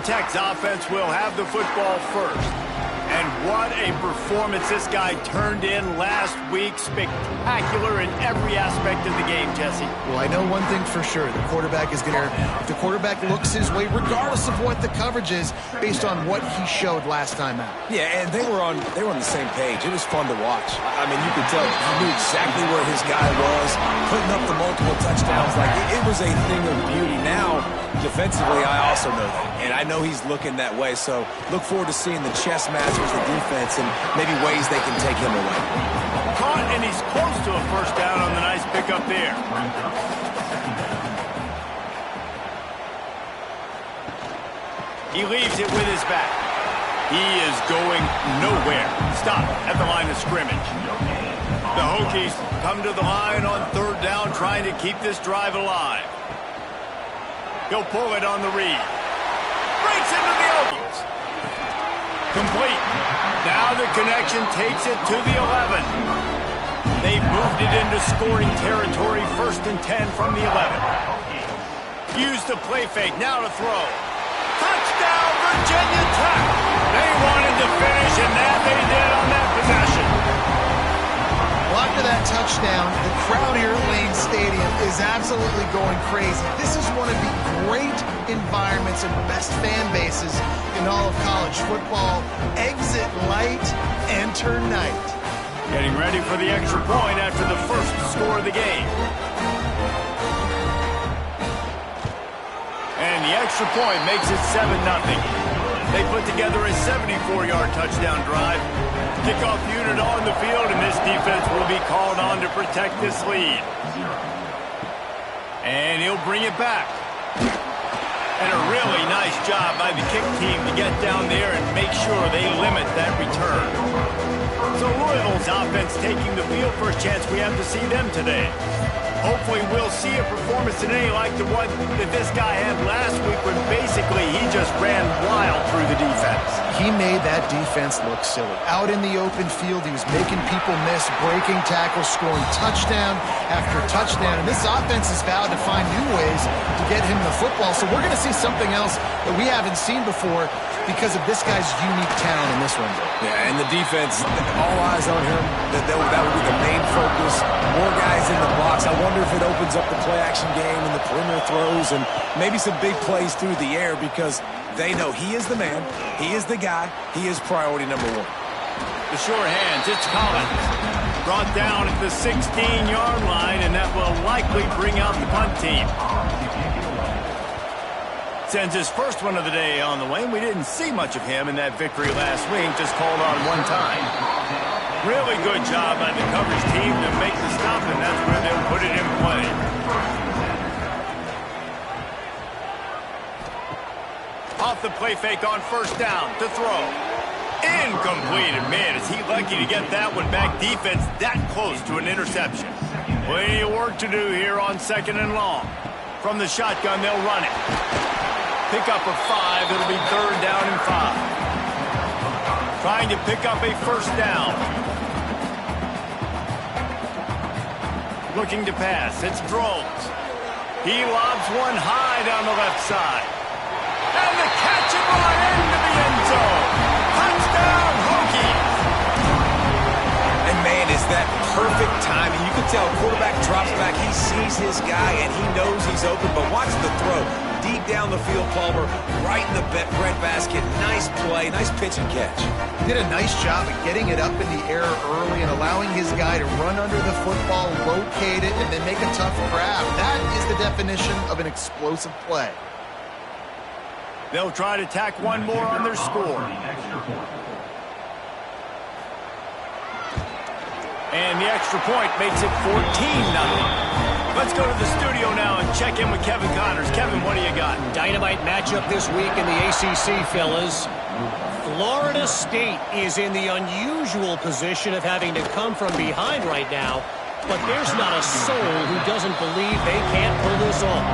Tech's offense will have the football first. And what a performance this guy turned in last week. Spectacular in every aspect of the game, Jesse. Well, I know one thing for sure. The quarterback is going to... If the quarterback looks his way, regardless of what the coverage is, based on what he showed last time out. Yeah, and they were on the same page. It was fun to watch. I mean, you could tell he knew exactly where his guy was, putting up the multiple touchdowns. Like, it was a thing of beauty. Now, defensively, I also know that. And I know he's looking that way. So look forward to seeing the chess match with the defense and maybe ways they can take him away. Caught, and he's close to a first down on the nice pickup there. He leaves it with his back. He is going nowhere. Stop at the line of scrimmage. The Hokies come to the line on third down, trying to keep this drive alive. He'll pull it on the read. Breaks into the Hokies. Complete. Now the connection takes it to the 11. They've moved it into scoring territory, 1st and 10 from the 11. Use the play fake, now to throw. Touchdown, Virginia Tech! They wanted to finish, and that they did on that possession. Well, after that touchdown, the crowd here at Lane Stadium is absolutely going crazy. This is one of the great environments and best fan bases in all of college football. Exit light, enter night. Getting ready for the extra point after the first score of the game. And the extra point makes it 7-0. They put together a 74-yard touchdown drive. Kickoff unit on the field, and this defense will be called on to protect this lead. And he'll bring it back. And a really nice job by the kick team to get down there and make sure they limit that return. So Louisville's offense taking the field. First chance we have to see them today. Hopefully we'll see a performance today like the one that this guy had last week when basically he just ran wild through the defense. He made that defense look silly. Out in the open field, he was making people miss, breaking tackles, scoring touchdown after touchdown. And this offense has vowed to find new ways to get him the football. So we're going to see something else that we haven't seen before because of this guy's unique talent in this one. Yeah, and the defense, all eyes on him. That will be the main focus. More guys in the box. I wonder if it opens up the play-action game and the perimeter throws and maybe some big plays through the air because they know he is the man, he is the guy, he is priority number one. The sure hands, it's Collins. Brought down at the 16-yard line, and that will likely bring out the punt team. Sends his first one of the day on the way. We didn't see much of him in that victory last week, just called on one time. Really good job by the coverage team to make the stop, and that's where they'll put it in play. Off the play fake on first down to throw. Incomplete. And man, is he lucky to get that one back. Defense that close to an interception. Plenty of work to do here on 2nd and long. From the shotgun, they'll run it. Pick up a 5. It'll be 3rd down and 5. Trying to pick up a first down. Looking to pass. It's Drones. He lobs one high down the left side. And the catch and run into the end zone. Touchdown, Hokies. And man, is that perfect timing. You can tell quarterback drops back. He sees his guy, and he knows he's open. But watch the throw. Deep down the field, Palmer, right in the breadbasket. Nice play, nice pitch and catch. Did a nice job of getting it up in the air early and allowing his guy to run under the football, locate it, and then make a tough grab. That is the definition of an explosive play. They'll try to tack one more on their score. And the extra point makes it 14-0. Let's go to the studio now and check in with Kevin Connors. Kevin, what do you got? Dynamite matchup this week in the ACC, fellas. Florida State is in the unusual position of having to come from behind right now, but there's not a soul who doesn't believe they can't pull this off.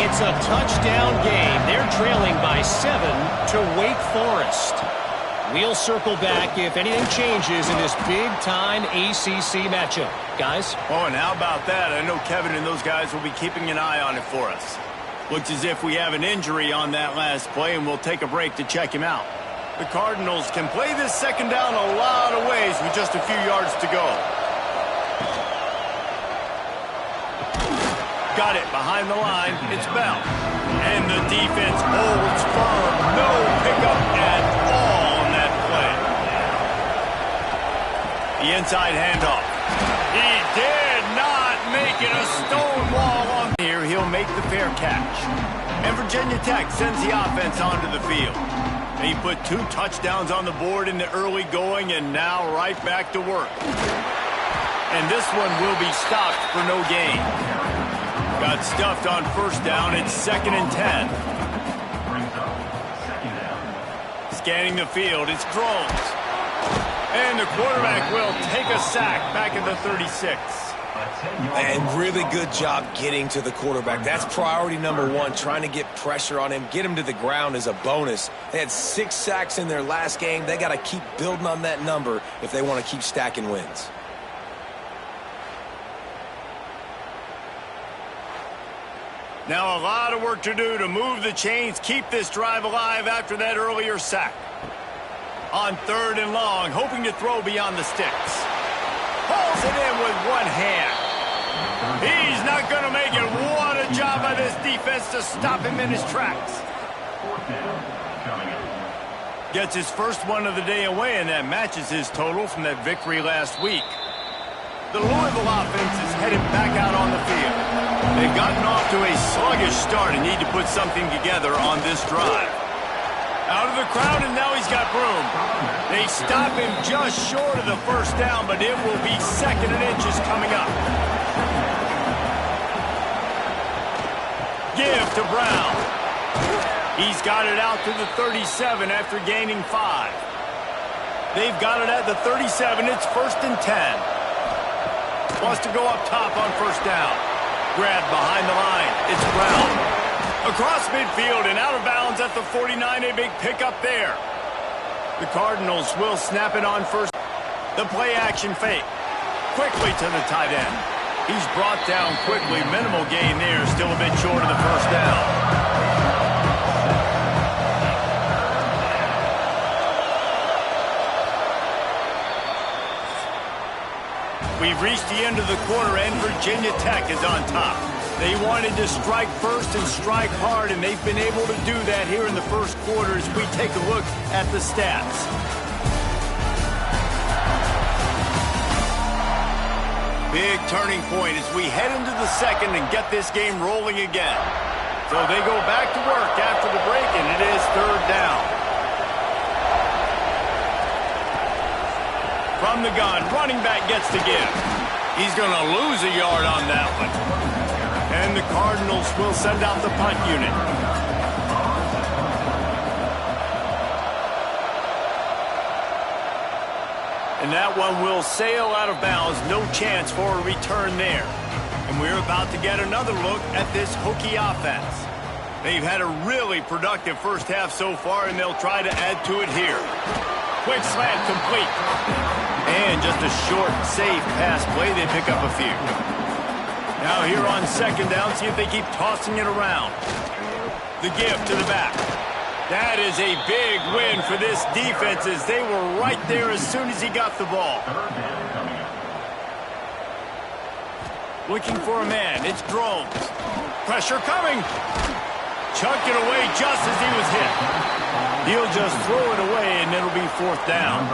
It's a touchdown game. They're trailing by 7 to Wake Forest. We'll circle back if anything changes in this big-time ACC matchup. Guys? Oh, and how about that? I know Kevin and those guys will be keeping an eye on it for us. Looks as if we have an injury on that last play, and we'll take a break to check him out. The Cardinals can play this second down a lot of ways with just a few yards to go. Got it behind the line. It's Bell. And the defense holds firm. No pickup at all on that play. The inside handoff. He did not make it a stone wall on here. He'll make the fair catch. And Virginia Tech sends the offense onto the field. They put 2 touchdowns on the board in the early going, and now right back to work. And this one will be stopped for no gain. Got stuffed on first down. It's 2nd and 10. Scanning the field. It's Drones. And the quarterback will take a sack back at the 36. And really good job getting to the quarterback. That's priority number 1, trying to get pressure on him. Get him to the ground is a bonus. They had 6 sacks in their last game. They got to keep building on that number if they want to keep stacking wins. Now a lot of work to do to move the chains, keep this drive alive after that earlier sack. On 3rd and long, hoping to throw beyond the sticks. Pulls it in with one hand. He's not going to make it. What a job by this defense to stop him in his tracks. Gets his first one of the day away, and that matches his total from that victory last week. The Louisville offense is headed back out on the field. They've gotten off to a sluggish start and need to put something together on this drive. Out of the crowd, and now he's got room. They stop him just short of the first down, but it will be 2nd and inches coming up. Give to Brown. He's got it out to the 37 after gaining 5. They've got it at the 37. It's 1st and 10. Wants to go up top on first down. Grab behind the line. It's Brown. Across midfield and out of bounds at the 49. A big pickup there. The Cardinals will snap it on first. The play action fake. Quickly to the tight end. He's brought down quickly. Minimal gain there. Still a bit short of the first down. We've reached the end of the quarter, and Virginia Tech is on top. They wanted to strike first and strike hard, and they've been able to do that here in the first quarter as we take a look at the stats. Big turning point as we head into the second and get this game rolling again. So they go back to work after the break, and it is 3rd down. From the gun, running back gets to give. He's going to lose a yard on that one. And the Cardinals will send out the punt unit. And that one will sail out of bounds. No chance for a return there. And we're about to get another look at this Hokie offense. They've had a really productive first half so far, and they'll try to add to it here. Quick slant complete. And just a short, safe pass play. They pick up a few. Now here on 2nd down, see if they keep tossing it around. The give to the back. That is a big win for this defense as they were right there as soon as he got the ball. Looking for a man. It's Drones. Pressure coming. Chucked it away just as he was hit. He'll just throw it away, and it'll be 4th down.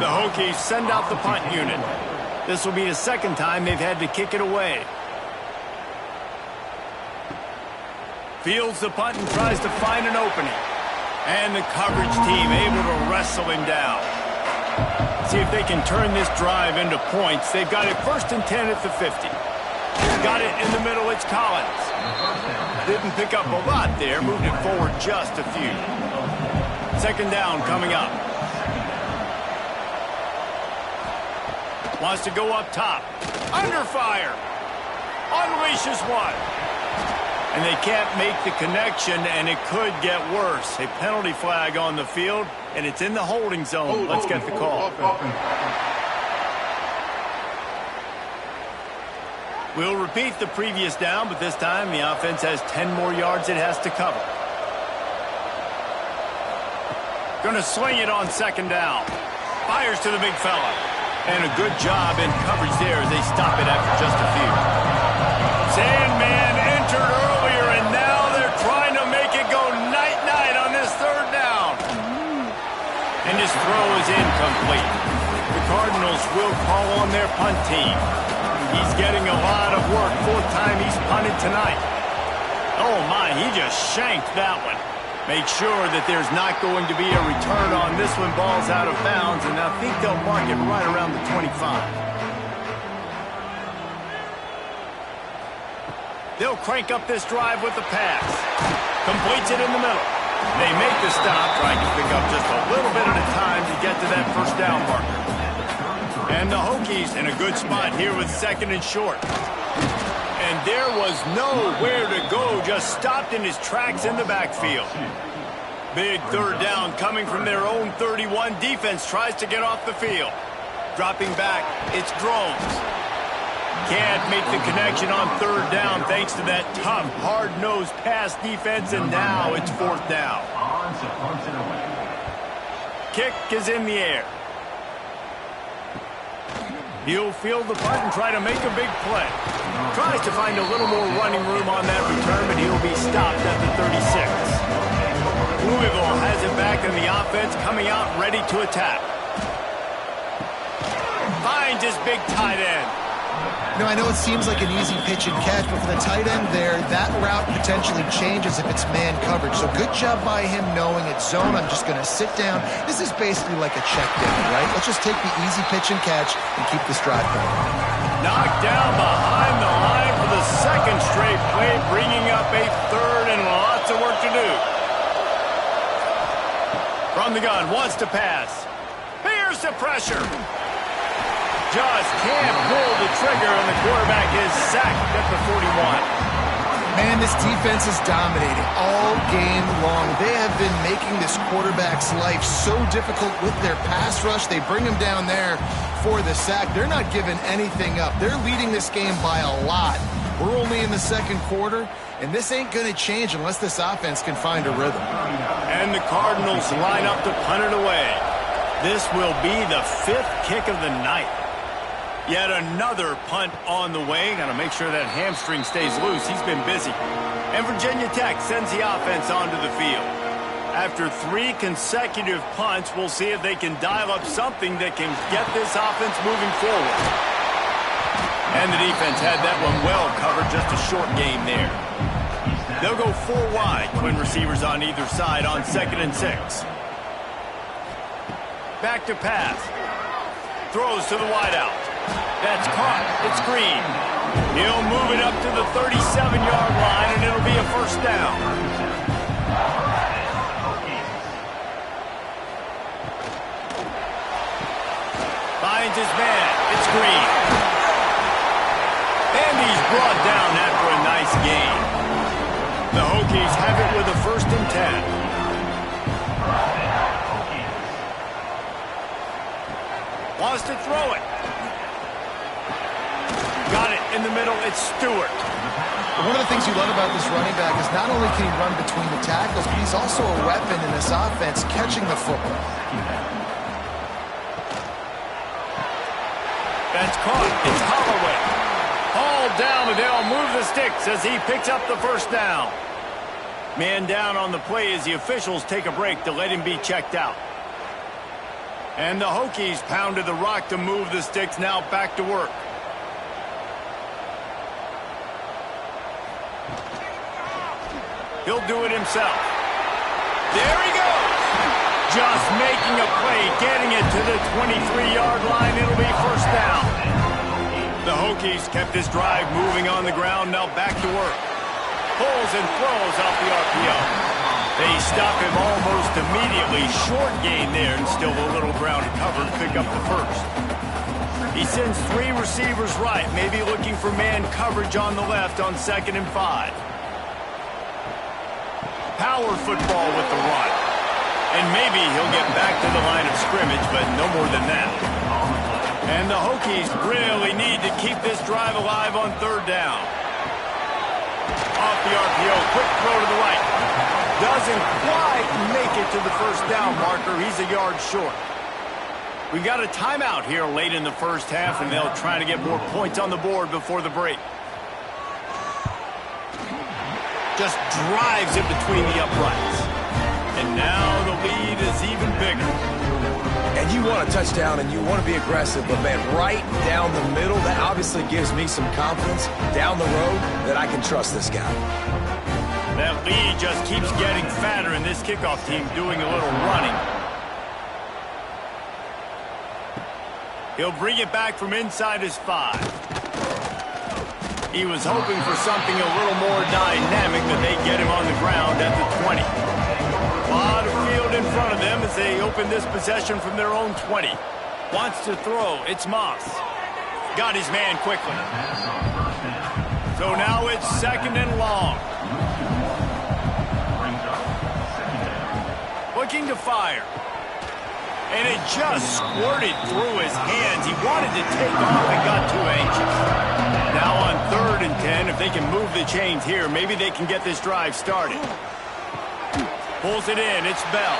The Hokies send out the punt unit. This will be the 2nd time they've had to kick it away. Fields the punt and tries to find an opening. And the coverage team able to wrestle him down. See if they can turn this drive into points. They've got it 1st and 10 at the 50. Got it in the middle. It's Collins. Didn't pick up a lot there. Moved it forward just a few. 2nd down coming up. Wants to go up top. Under fire. Unleashes one. And they can't make the connection, and it could get worse. A penalty flag on the field, and it's in the holding zone. Let's get the call. We'll repeat the previous down, but this time the offense has 10 more yards it has to cover. Going to swing it on second down. Fires to the big fella. And a good job in coverage there as they stop it after just a few. Sandman entered earlier, and now they're trying to make it go night-night on this third down. And his throw is incomplete. The Cardinals will call on their punt team. He's getting a lot of work. Fourth time he's punted tonight. Oh, my, he just shanked that one. Make sure that there's not going to be a return on this one. Ball's out of bounds, and I think they'll mark it right around the 25. They'll crank up this drive with the pass. Completes it in the middle. They make the stop, trying to pick up just a little bit at a time to get to that first down marker. And the Hokies in a good spot here with second and short. And there was nowhere to go, just stopped in his tracks in the backfield. Big third down coming from their own 31. Defense tries to get off the field. Dropping back, it's Drones. Can't make the connection on third down thanks to that tough, hard-nosed pass defense, and now it's fourth down. Kick is in the air. He'll field the punt and try to make a big play. Tries to find a little more running room on that return, but he'll be stopped at the 36. Louisville has it back in the offense, coming out ready to attack. Finds his big tight end. You know, I know it seems like an easy pitch and catch, but for the tight end there, that route potentially changes if it's man coverage. So good job by him knowing it's zone. I'm just going to sit down. This is basically like a check down, right? Let's just take the easy pitch and catch and keep this drive going. Knocked down behind the line for the second straight play, bringing up a third and lots of work to do. From the gun, wants to pass. Here's the pressure. Just can't pull the trigger, and the quarterback is sacked at the 41. Man, this defense is dominating all game long. They have been making this quarterback's life so difficult with their pass rush. They bring him down there for the sack. They're not giving anything up. They're leading this game by a lot. We're only in the second quarter, and this ain't going to change unless this offense can find a rhythm. And the Cardinals line up to punt it away. This will be the fifth kick of the night. Yet another punt on the way. Got to make sure that hamstring stays loose. He's been busy. And Virginia Tech sends the offense onto the field. After 3 consecutive punts, we'll see if they can dial up something that can get this offense moving forward. And the defense had that one well covered. Just a short game there. They'll go 4 wide. Twin receivers on either side on 2nd and 6. Back to pass. Throws to the wideout. That's caught. It's Green. He'll move it up to the 37-yard line, and it'll be a first down. Finds his man. It's Green. And he's brought down after a nice gain. The Hokies have it with a 1st and 10. Wants to throw it. Got it in the middle. It's Stewart. One of the things you love about this running back is not only can he run between the tackles, but he's also a weapon in this offense catching the football. That's caught. It's Holloway. Hauled down, and they'll move the sticks as he picks up the first down. Man down on the play as the officials take a break to let him be checked out. And the Hokies pounded the rock to move the sticks, now back to work. He'll do it himself. There he goes. Just making a play, getting it to the 23-yard line. It'll be first down. The Hokies kept this drive moving on the ground, now back to work. Pulls and throws off the RPO. They stop him almost immediately. Short gain there, and still a little ground covered. Pick up the first. He sends 3 receivers right, maybe looking for man coverage on the left on 2nd and 5. Power football with the run. And maybe he'll get back to the line of scrimmage, but no more than that. And the Hokies really need to keep this drive alive on third down. Off the RPO, quick throw to the right. Doesn't quite make it to the first down marker. He's a yard short. We've got a timeout here late in the first half, and they'll try to get more points on the board before the break. Just drives it between the uprights. And now the lead is even bigger. And you want a touchdown and you want to be aggressive, but man, right down the middle, that obviously gives me some confidence down the road that I can trust this guy. That lead just keeps getting fatter, and this kickoff team doing a little running. He'll bring it back from inside his 5. He was hoping for something a little more dynamic, but they get him on the ground at the 20. A lot of field in front of them as they open this possession from their own 20. Wants to throw. It's Moss. Got his man quickly. So now it's 2nd and long. Looking to fire. And it just squirted through his hands. He wanted to take off and got too anxious. Now on 3rd and 10, if they can move the chains here, maybe they can get this drive started. Pulls it in. It's Bell.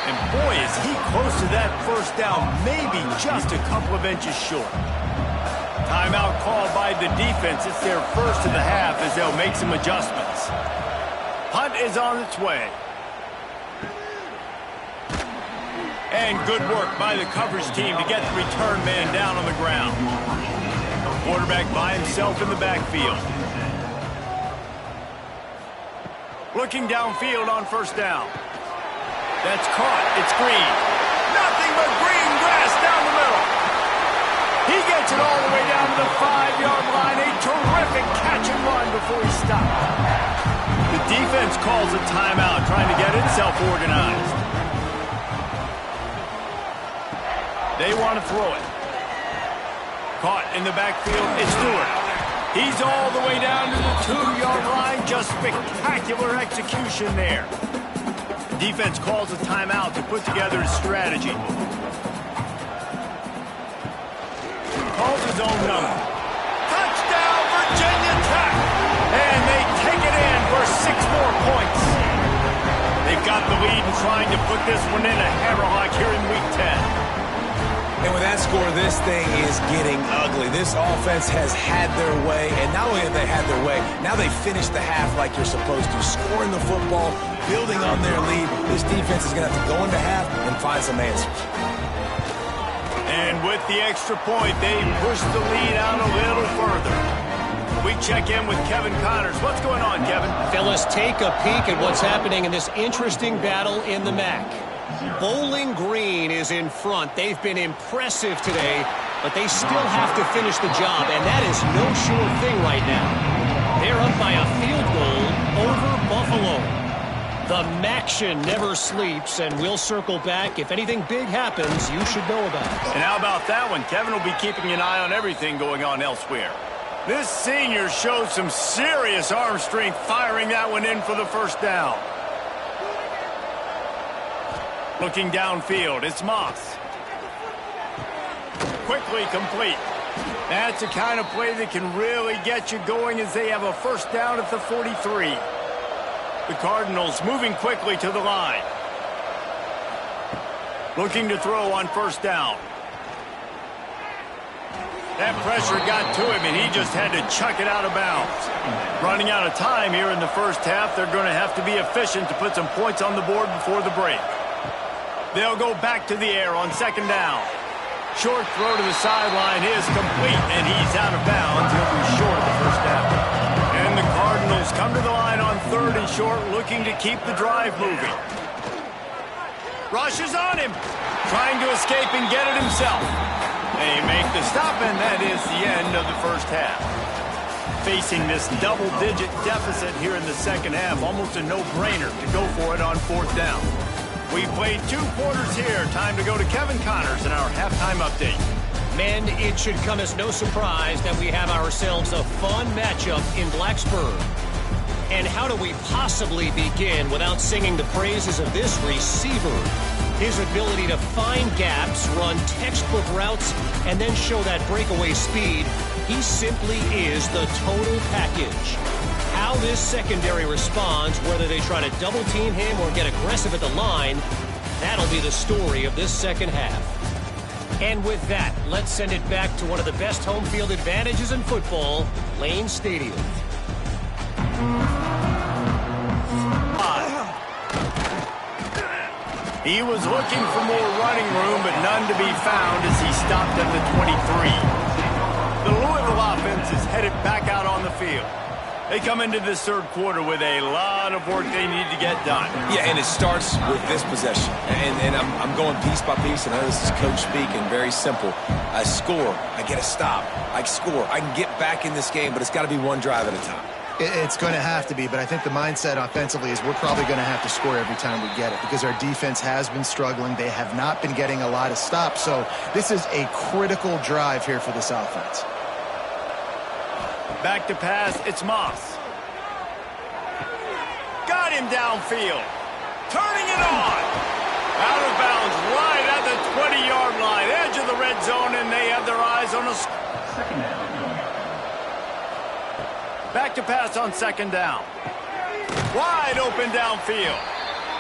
And boy, is he close to that first down, maybe just a couple of inches short. Timeout called by the defense. It's their first of the half as they'll make some adjustments. Punt is on its way. And good work by the coverage team to get the return man down on the ground. Quarterback by himself in the backfield. Looking downfield on first down. That's caught. It's Green. Nothing but green grass down the middle. He gets it all the way down to the 5-yard line. A terrific catch and run before he stopped. The defense calls a timeout, trying to get itself organized. They want to throw it. Caught in the backfield. It's Stewart. He's all the way down to the 2-yard line. Just spectacular execution there. Defense calls a timeout to put together a strategy. Calls his own number. Touchdown, Virginia Tech! And they take it in for 6 more points. They've got the lead and trying to put this one in a hammerlock here in Week 10. And with that score, this thing is getting ugly. This offense has had their way, and not only have they had their way, now they finished the half like you're supposed to, scoring the football, building on their lead. This defense is going to have to go into half and find some answers. And with the extra point, they push the lead out a little further. We check in with Kevin Connors. What's going on, Kevin? Fellas, take a peek at what's happening in this interesting battle in the MAC. Bowling Green is in front. They've been impressive today, but they still have to finish the job, and that is no sure thing right now. They're up by a field goal over Buffalo. The Maction never sleeps, and we'll circle back. If anything big happens, you should know about it. And how about that one? Kevin will be keeping an eye on everything going on elsewhere. This senior showed some serious arm strength firing that one in for the first down. Looking downfield, it's Moss. Quickly complete. That's the kind of play that can really get you going as they have a first down at the 43. The Cardinals moving quickly to the line. Looking to throw on first down. That pressure got to him, and he just had to chuck it out of bounds. Running out of time here in the first half, they're going to have to be efficient to put some points on the board before the break. They'll go back to the air on second down. Short throw to the sideline is complete, and he's out of bounds. He'll be short of the first down. And the Cardinals come to the line on 3rd and short, looking to keep the drive moving. Rush is on him, trying to escape and get it himself. They make the stop, and that is the end of the first half. Facing this double-digit deficit here in the second half, almost a no-brainer to go for it on 4th down. We played 2 quarters here. Time to go to Kevin Connors in our halftime update. Men, it should come as no surprise that we have ourselves a fun matchup in Blacksburg. And how do we possibly begin without singing the praises of this receiver? His ability to find gaps, run textbook routes, and then show that breakaway speed, he simply is the total package. How this secondary responds, whether they try to double-team him or get aggressive at the line, that'll be the story of this second half. And with that, let's send it back to one of the best home field advantages in football, Lane Stadium. He was looking for more running room, but none to be found as he stopped at the 23. The Louisville offense is headed back out on the field. They come into this third quarter with a lot of work they need to get done. Yeah, and it starts with this possession. And I'm going piece by piece. I know this is coach speaking, very simple. I score, I get a stop. I score, I can get back in this game, but it's got to be one drive at a time. It's going to have to be, but I think the mindset offensively is we're probably going to have to score every time we get it because our defense has been struggling. They have not been getting a lot of stops, so this is a critical drive here for this offense. Back to pass, it's Moss. Got him downfield. Turning it on. Out of bounds right at the 20-yard line. Edge of the red zone, and they have their eyes on a second down. Back to pass on second down. Wide open downfield.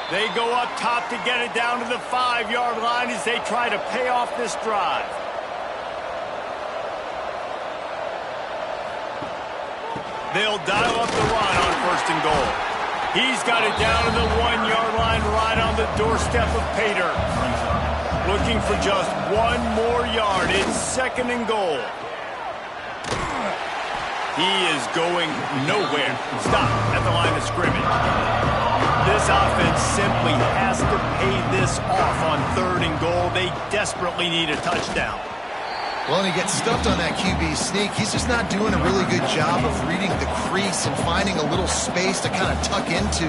They go up top to get it down to the 5-yard line as they try to pay off this drive. They'll dial up the run on first and goal. He's got it down to the 1-yard line right on the doorstep of Pater. Looking for just one more yard. It's second and goal. He is going nowhere. Stop at the line of scrimmage. This offense simply has to pay this off on third and goal. They desperately need a touchdown. Well, and he gets stuffed on that QB sneak. He's just not doing a really good job of reading the crease and finding a little space to kind of tuck into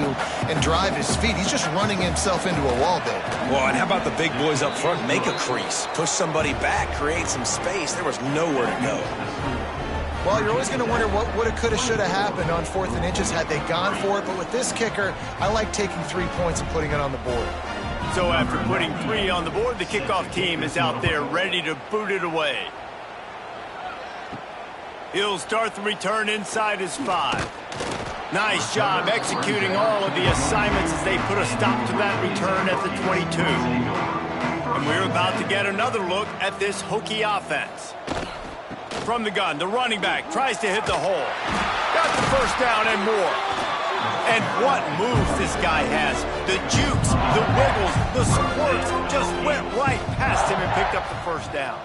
and drive his feet. He's just running himself into a wall, Dave. Well, and how about the big boys up front? Make a crease. Push somebody back. Create some space. There was nowhere to go. Well, you're always going to wonder what would have, could have, should have happened on 4th and inches had they gone for it. But with this kicker, I like taking 3 points and putting it on the board. So after putting 3 on the board, the kickoff team is out there ready to boot it away. He'll start the return inside his 5. Nice job executing all of the assignments as they put a stop to that return at the 22. And we're about to get another look at this Hokie offense. From the gun, the running back tries to hit the hole. Got the first down and more. And what moves this guy has. The jukes, the wiggles, the squirts just went right past him and picked up the first down.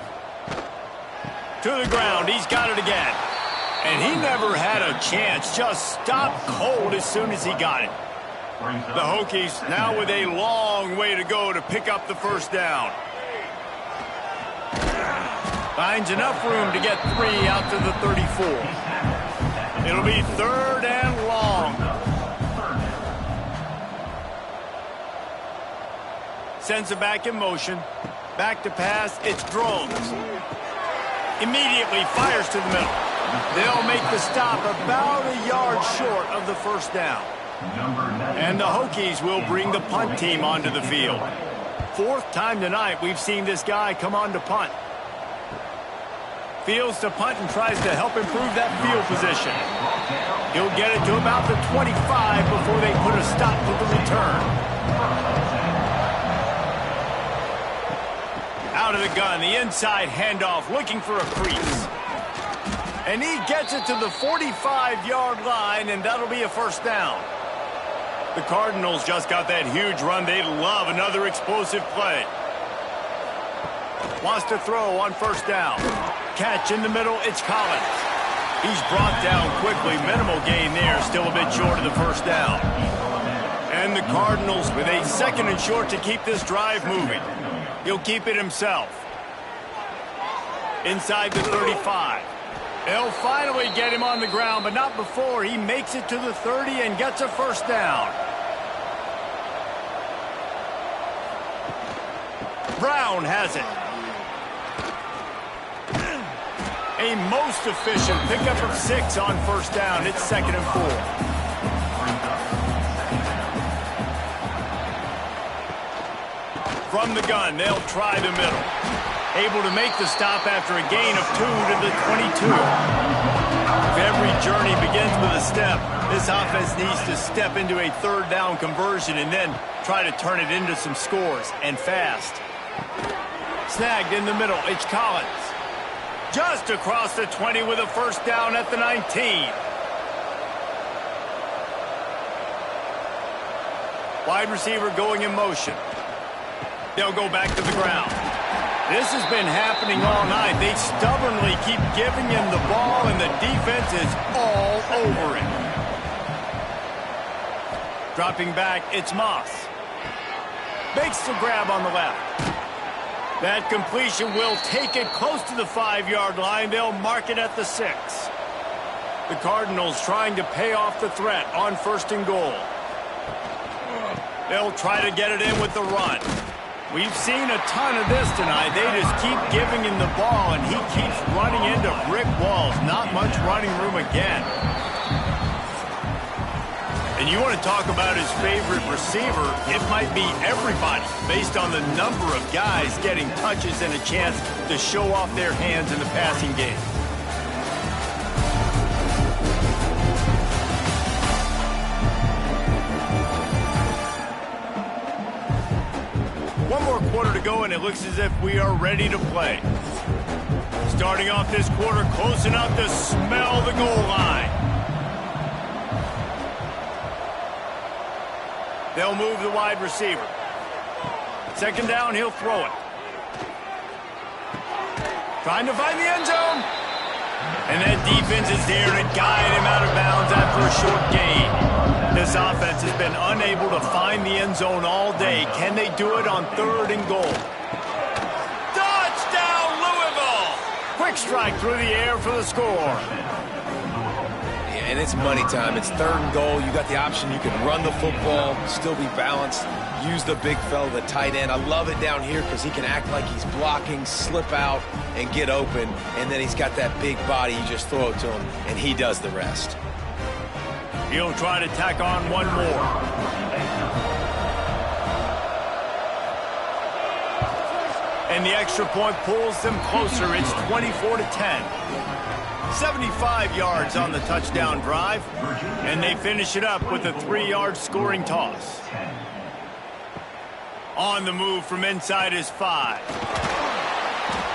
To the ground, he's got it again. And he never had a chance, just stopped cold as soon as he got it. The Hokies now with a long way to go to pick up the first down. Finds enough room to get 3 out to the 34. It'll be 3rd and long. Sends it back in motion. Back to pass, it's Drones. Immediately fires to the middle. They'll make the stop about a yard short of the first down. And the Hokies will bring the punt team onto the field. 4th time tonight we've seen this guy come on to punt. Fields to punt and tries to help improve that field position. He'll get it to about the 25 before they put a stop to the return. Out of the gun, the inside handoff, looking for a crease. And he gets it to the 45-yard line, and that'll be a first down. The Cardinals just got that huge run. They love another explosive play. Wants to throw on first down. Catch in the middle, it's Collins. He's brought down quickly. Minimal gain there, still a bit short of the first down. And the Cardinals with a 2nd and short to keep this drive moving. He'll keep it himself. Inside the 35. They'll finally get him on the ground, but not before he makes it to the 30 and gets a first down. Brown has it. A most efficient pickup of 6 on first down. It's 2nd and 4. From the gun, they'll try the middle. Able to make the stop after a gain of 2 to the 22. If every journey begins with a step, this offense needs to step into a third down conversion and then try to turn it into some scores, and fast. Snagged in the middle, it's Collins. Just across the 20 with a first down at the 19. Wide receiver going in motion. They'll go back to the ground. This has been happening all night. They stubbornly keep giving him the ball, and the defense is all over it. Dropping back, it's Moss. Makes the grab on the left. That completion will take it close to the 5-yard line. They'll mark it at the 6. The Cardinals trying to pay off the threat on 1st and goal. They'll try to get it in with the run. We've seen a ton of this tonight. They just keep giving him the ball, and he keeps running into brick walls. Not much running room again. And you want to talk about his favorite receiver, it might be everybody, based on the number of guys getting touches and a chance to show off their hands in the passing game. One more quarter to go, and it looks as if we are ready to play. Starting off this quarter close enough to smell the goal line. They'll move the wide receiver. 2nd down, he'll throw it. Trying to find the end zone. And that defense is there to guide him out of bounds after a short gain. This offense has been unable to find the end zone all day. Can they do it on 3rd and goal? Touchdown, Louisville! Quick strike through the air for the score. And it's money time. It's 3rd and goal. You got the option. You can run the football, still be balanced, use the big fella, the tight end. I love it down here because he can act like he's blocking, slip out, and get open. And then he's got that big body. You just throw it to him, and he does the rest. He'll try to tack on one more. And the extra point pulls them closer. It's 24-10. 75 yards on the touchdown drive, and they finish it up with a 3-yard scoring toss. On the move from inside his 5.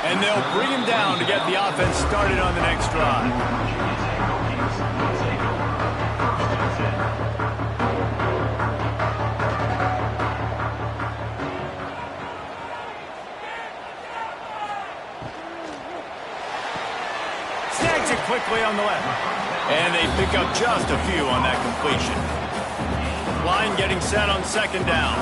And they'll bring him down to get the offense started on the next drive. Quickly on the left. And they pick up just a few on that completion. Line getting set on 2nd down.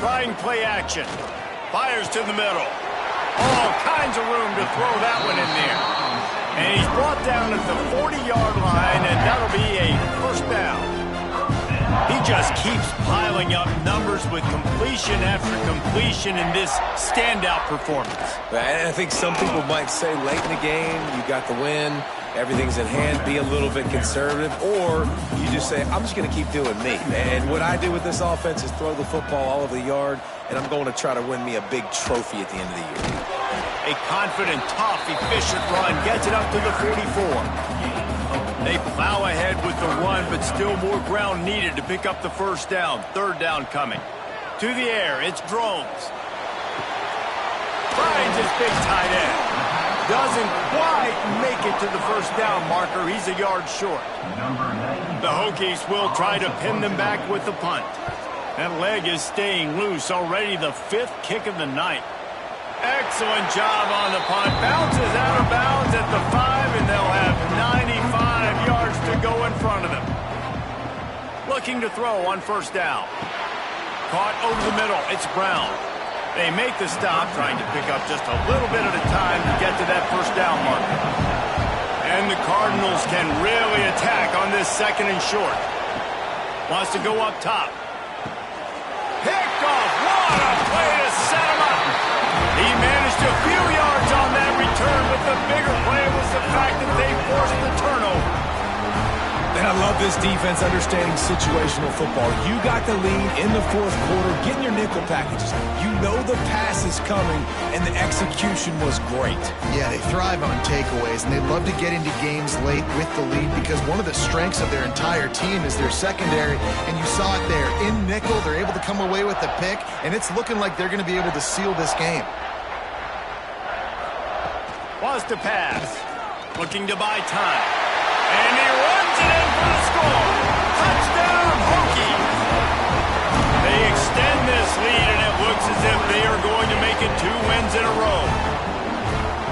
Trying play action. Fires to the middle. All kinds of room to throw that one in there. And he's brought down at the 40-yard line, and that'll be a 1st down. He just keeps piling up numbers with completion after completion in this standout performance. And I think some people might say late in the game, you got the win, everything's in hand, be a little bit conservative, or you just say, I'm just going to keep doing me. And what I do with this offense is throw the football all over the yard, and I'm going to try to win me a big trophy at the end of the year. A confident, tough, efficient run gets it up to the 44. They plow ahead with the run, but still more ground needed to pick up the 1st down. 3rd down coming. To the air, it's Drones. Finds his big tight end. Doesn't quite make it to the 1st down marker. He's a yard short. The Hokies will try to pin them back with the punt. That leg is staying loose. Already the 5th kick of the night. Excellent job on the punt. Bounces out of bounds at the 5, and they'll have 95 yards to go in front of them. Looking to throw on 1st down. Caught over the middle. It's Brown. They make the stop, trying to pick up just a little bit at a time to get to that 1st down marker. And the Cardinals can really attack on this 2nd and short. Wants to go up top. Picked off. What a play to set him up. He managed a few yards on that return, but the bigger play was the fact that they forced the turnover. And I love this this defense understanding situational football. You got the lead in the fourth quarter, getting your nickel packages. You know the pass is coming, and the execution was great. Yeah, they thrive on takeaways, and they love to get into games late with the lead because one of the strengths of their entire team is their secondary, and you saw it there. In nickel, they're able to come away with the pick, and it's looking like they're going to be able to seal this game. Wants to pass. Looking to buy time. And he runs it in for the score. Touchdown, Hokies. They extend this lead, and it looks as if they are going to make it 2 wins in a row.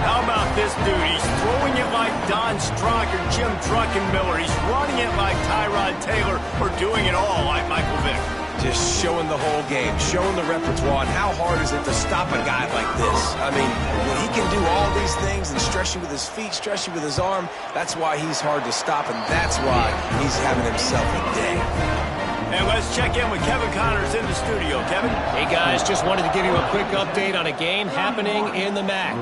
How about this dude? He's throwing it like Don Strock or Jim Druckenmiller. He's running it like Tyrod Taylor, or doing it all like Michael Vick. Just showing the whole game, showing the repertoire, and how hard is it to stop a guy like this? I mean, when he can do all these things and stretch you with his feet, stretch you with his arm, that's why he's hard to stop, and that's why he's having himself a day. And let's check in with Kevin Connors in the studio. Kevin? Hey, guys, just wanted to give you a quick update on a game happening in the MAC.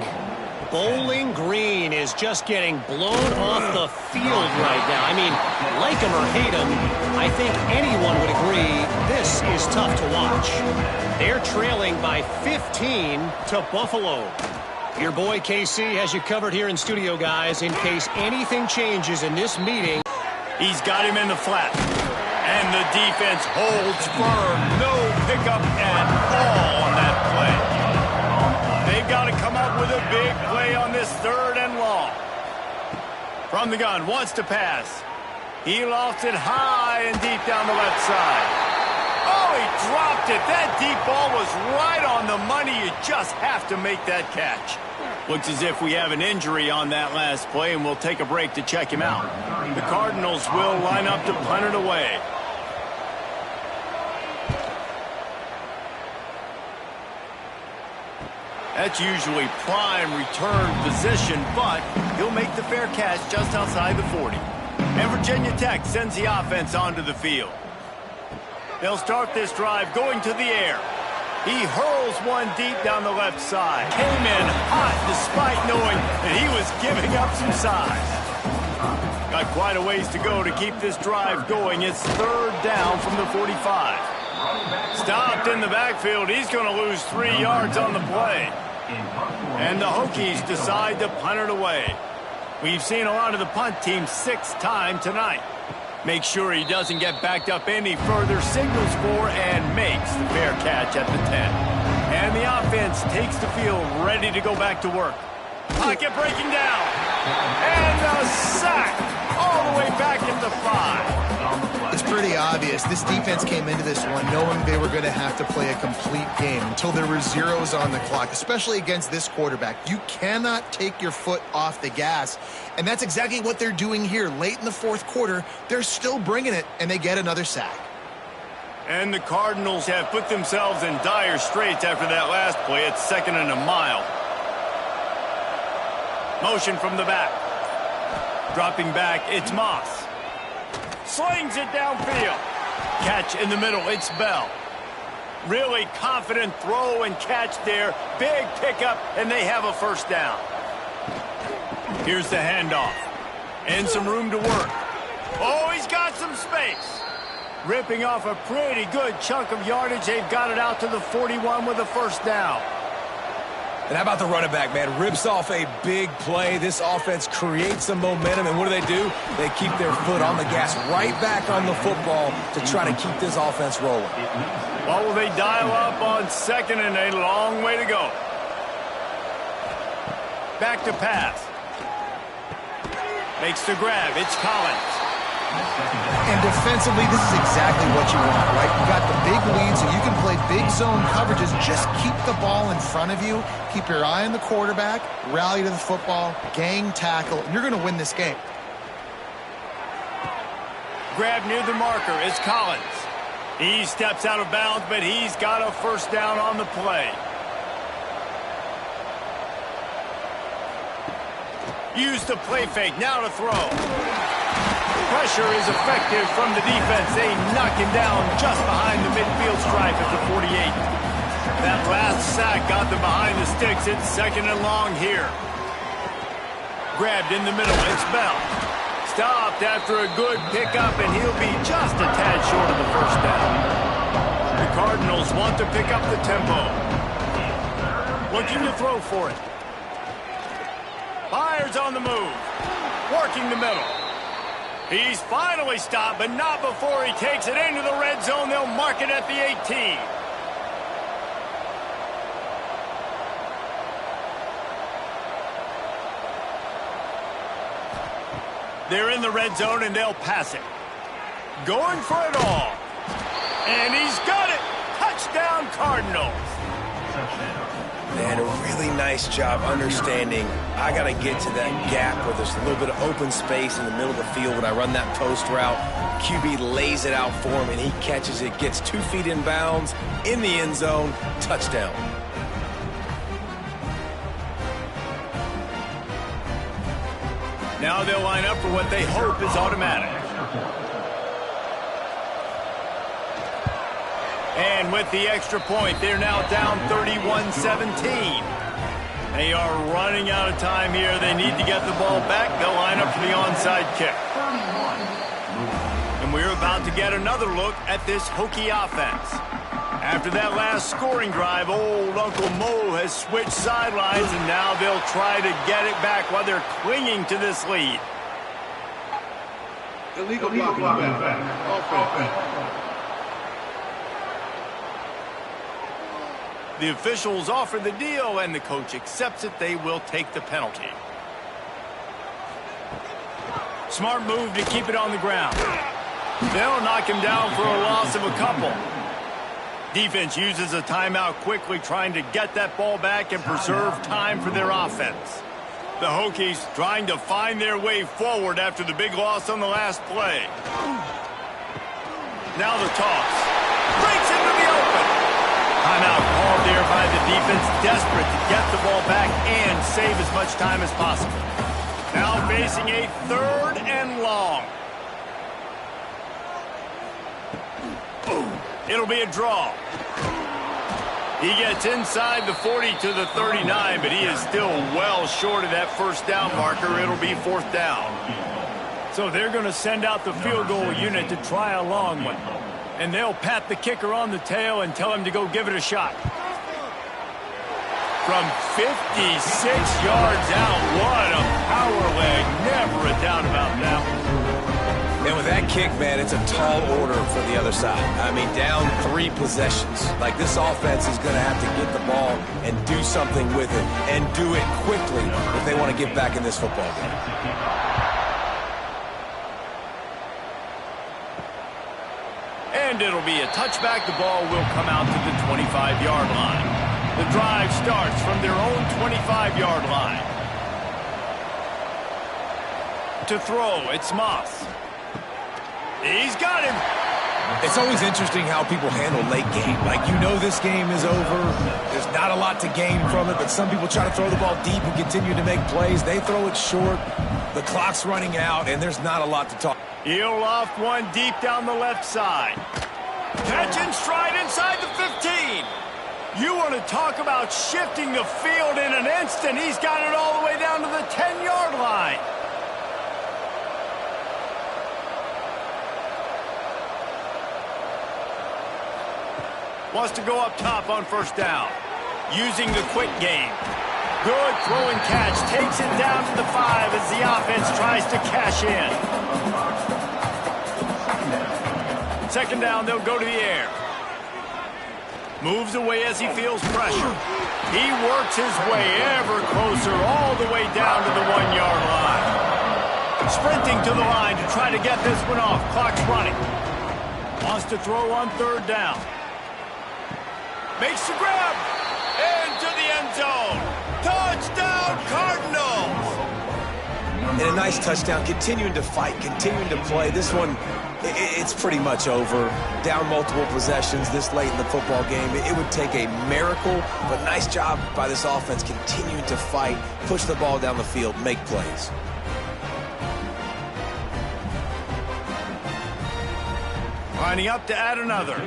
Bowling Green is just getting blown off the field right now. I mean, like him or hate him, I think anyone would agree this is tough to watch. They're trailing by 15 to Buffalo. Your boy KC has you covered here in studio, guys, in case anything changes in this meeting. He's got him in the flat. And the defense holds firm. No pickup at all on that play. They've got to come up with a big play on this 3rd and long. From the gun, wants to pass. He lofts it high and deep down the left side. Oh, he dropped it. That deep ball was right on the money. You just have to make that catch. Looks as if we have an injury on that last play, and we'll take a break to check him out. The Cardinals will line up to punt it away. That's usually prime return position, but he'll make the fair catch just outside the 40. And Virginia Tech sends the offense onto the field. They'll start this drive going to the air. He hurls one deep down the left side. Came in hot despite knowing that he was giving up some size. Got quite a ways to go to keep this drive going. It's 3rd down from the 45. Stopped in the backfield. He's going to lose 3 yards on the play. And the Hokies decide to punt it away. We've seen a lot of the punt team 6 times tonight. Make sure he doesn't get backed up any further, signals for and makes the fair catch at the 10. And the offense takes the field ready to go back to work. Pocket breaking down. And a sack all the way back at the 5. It's pretty obvious. This defense came into this one knowing they were going to have to play a complete game until there were zeros on the clock, especially against this quarterback. You cannot take your foot off the gas, and that's exactly what they're doing here. Late in the 4th quarter, they're still bringing it, and they get another sack. And the Cardinals have put themselves in dire straits after that last play. It's 2nd and a mile. Motion from the back. Dropping back, it's Moss. Slings it downfield. Catch in the middle, it's Bell. Really confident throw and catch there. Big pickup, and they have a 1st down. Here's the handoff. And some room to work. Oh, he's got some space. Ripping off a pretty good chunk of yardage. They've got it out to the 41 with a 1st down. And how about the running back, man? Rips off a big play. This offense creates some momentum, and what do? They keep their foot on the gas, right back on the football to try to keep this offense rolling. What will they dial up on 2nd and a long way to go? Back to pass. Makes the grab. It's Collins. And defensively, this is exactly what you want, right? You got the big lead, so you can play big zone coverages. Just keep the ball in front of you. Keep your eye on the quarterback. Rally to the football. Gang tackle. And you're going to win this game. Grab near the marker. It's Collins. He steps out of bounds, but he's got a 1st down on the play. Use the play fake. Now to throw. Pressure is effective from the defense. They knock him down just behind the midfield stripe at the 48. That last sack got them behind the sticks. It's 2nd and long here. Grabbed in the middle. It's Bell. stopped after a good pickup, and he'll be just a tad short of the first down. The Cardinals want to pick up the tempo. Looking to throw for it. Fires on the move. Working the middle. He's finally stopped, but not before he takes it into the red zone. They'll mark it at the 18. They're in the red zone, and they'll pass it. Going for it all. And he's got it. Touchdown, Cardinals. And a really nice job understanding I got to get to that gap where there's a little bit of open space in the middle of the field when I run that post route. QB lays it out for him, and he catches it, gets 2 feet in bounds, in the end zone, touchdown. Now they'll line up for what they hope is automatic. And with the extra point, they're now down 31-17. They are running out of time here. They need to get the ball back. They'll line up for the onside kick. And we're about to get another look at this Hokie offense. After that last scoring drive, old Uncle Mo has switched sidelines, and now they'll try to get it back while they're clinging to this lead. Illegal blocking back. Offense. The officials offer the deal, and the coach accepts it. They will take the penalty. Smart move to keep it on the ground. They'll knock him down for a loss of a couple. Defense uses a timeout quickly, trying to get that ball back and preserve time for their offense. The Hokies trying to find their way forward after the big loss on the last play. Now the toss. Breaks into the open. Timeout called there by the defense, desperate to get the ball back and save as much time as possible. Now facing a 3rd and long. It'll be a draw. He gets inside the 40 to the 39, but he is still well short of that first down marker. It'll be 4th down. So they're going to send out the field goal unit to try a long one. And they'll pat the kicker on the tail and tell him to go give it a shot. From 56 yards out, what a power leg. Never a doubt about that one. And with that kick, man, it's a tall order for the other side. I mean, down 3 possessions. Like, this offense is going to have to get the ball and do something with it, and do it quickly if they want to get back in this football game. And it'll be a touchback. The ball will come out to the 25-yard line. The drive starts from their own 25-yard line. To throw, it's Moss. He's got him. It's always interesting how people handle late game. Like, you know this game is over. There's not a lot to gain from it, but some people try to throw the ball deep and continue to make plays. They throw it short. The clock's running out, and there's not a lot to talk. He'll loft one deep down the left side. Catch and stride inside the 15. You want to talk about shifting the field in an instant. He's got it all the way down to the 10-yard line. Wants to go up top on 1st down. Using the quick game. Good throw and catch. Takes it down to the 5 as the offense tries to cash in. 2nd down, they'll go to the air. Moves away as he feels pressure. He works his way ever closer all the way down to the 1-yard line. Sprinting to the line to try to get this one off. Clock's running. Wants to throw on 3rd down. Makes the grab. Into the end zone. Touchdown, Cardinals. And a nice touchdown, continuing to fight, continuing to play. This one, it's pretty much over. Down multiple possessions this late in the football game. It would take a miracle, but nice job by this offense continuing to fight, push the ball down the field, make plays. Lining up to add another.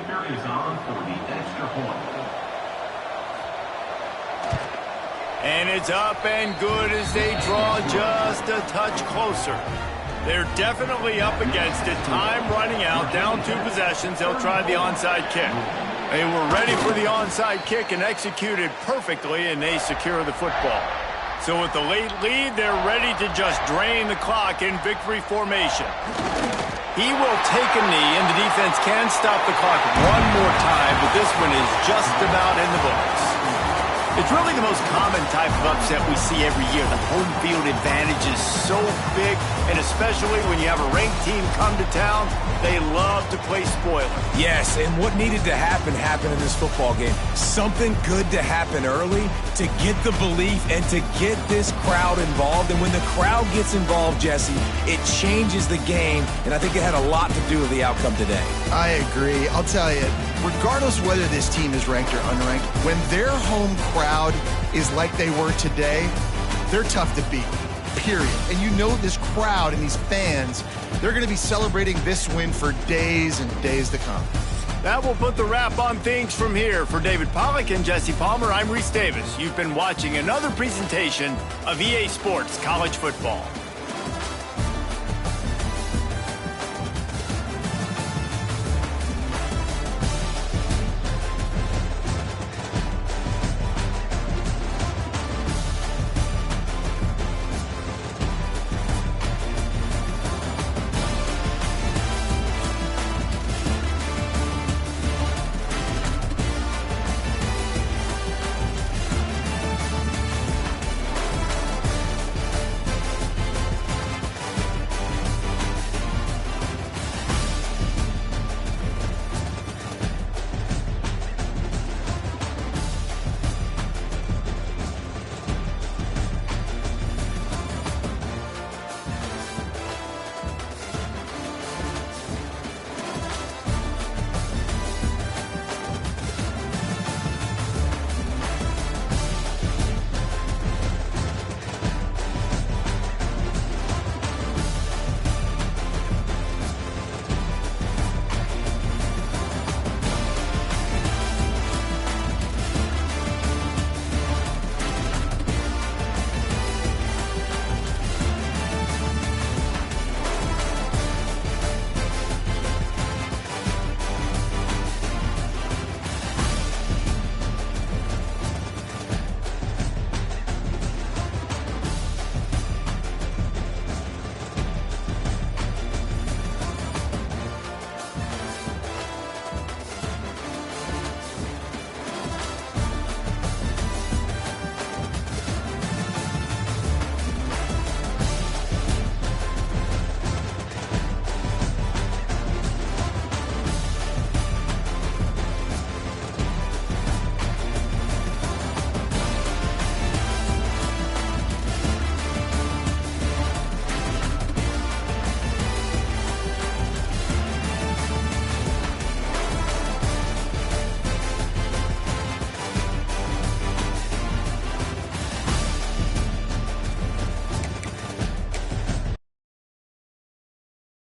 And it's up and good as they draw just a touch closer. They're definitely up against it. Time running out. Down 2 possessions. They'll try the onside kick. They were ready for the onside kick and executed perfectly, and they secure the football. So with the late lead, they're ready to just drain the clock in victory formation. He will take a knee, and the defense can stop the clock one more time, but this one is just about in the books. It's really the most common type of upset we see every year. The home field advantage is so big, and especially when you have a ranked team come to town, they love to play spoiler. Yes, and what needed to happen happened in this football game. Something good to happen early to get the belief and to get this crowd involved. And when the crowd gets involved, Jesse, it changes the game, and I think it had a lot to do with the outcome today. I agree. I'll tell you, regardless of whether this team is ranked or unranked, when their home crowd is like they were today, they're tough to beat, period. And you know this crowd and these fans, they're going to be celebrating this win for days and days to come. That will put the wrap on things from here. For David Pollack and Jesse Palmer, I'm Reese Davis. You've been watching another presentation of EA Sports College Football.